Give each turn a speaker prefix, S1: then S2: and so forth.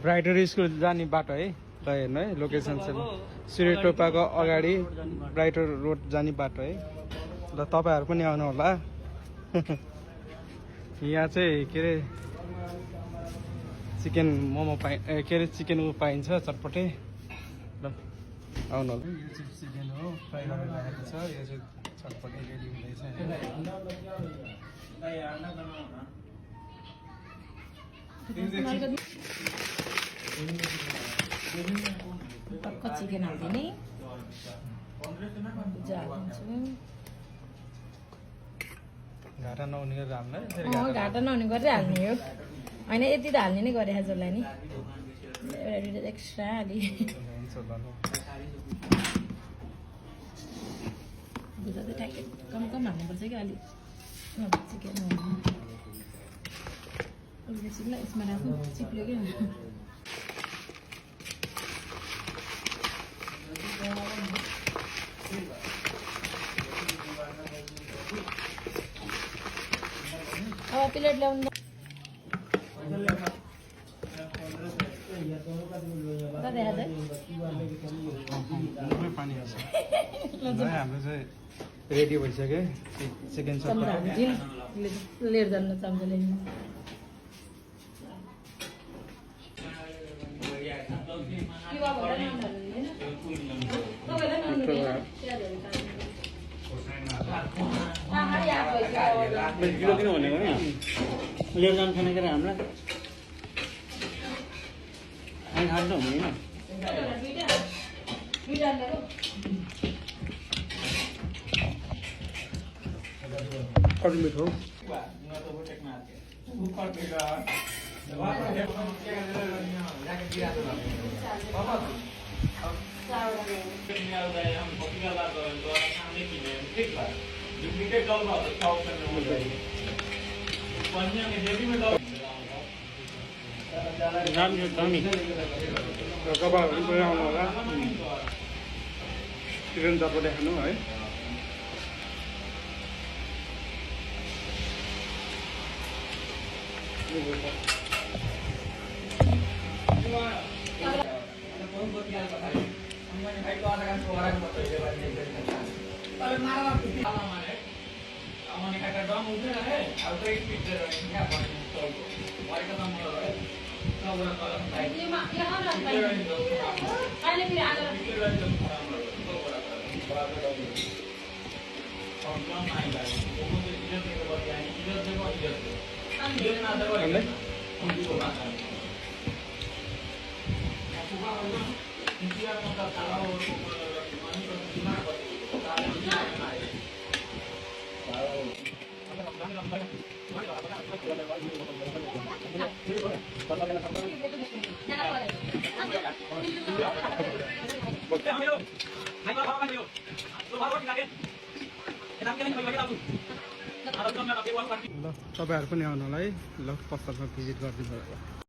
S1: brighter school जाने बाटो है ल हेर्नु है लोकेसन चाहिँ सूर्य टोपाको अगाडि ब्राइटर रोड जाने बाटो है ल तपाईँहरू पनि आउनु होला यहाँ चाहिँ के अरे चिकन मोमो के अरे चिकन पाइन्छ चटपटे ल आउनु होला यो चाहिँ चिकन हो फ्राई गरेर राखेको छ यो चाहिँ चटपटे रेडी हुँदैछ
S2: टक्क चिकन हालिदिने
S1: घाटा नहुने गरेर हामीलाई
S2: घाटा नहुने गरेर हाल्ने हो होइन यति त हाल्ने नै गरे जसलाई नि एउटा दुइटा एक्स्ट्रा अलि दुध चाहिँ ठ्याक्कै कम हाल्नुपर्छ कि अलिक चिकन बेसीलाई यसमा राख्नु चिप्ल्यो क्या अब प्लेट ल्याउनु
S1: पानी हाम्रो चाहिँ रेडी भइसक्यो चिकन
S2: लिएर जानु चम्चा ल्याउनु
S1: किलो दिनु भनेको नि लिएर जानु खाने के हामीलाई हामी खानु त हुँदैन कति मिठो चिकन चटपटे खानु है ल तपाईँहरू पनि आउनु होला है ल पसलमा भिजिट गरिदिनु होला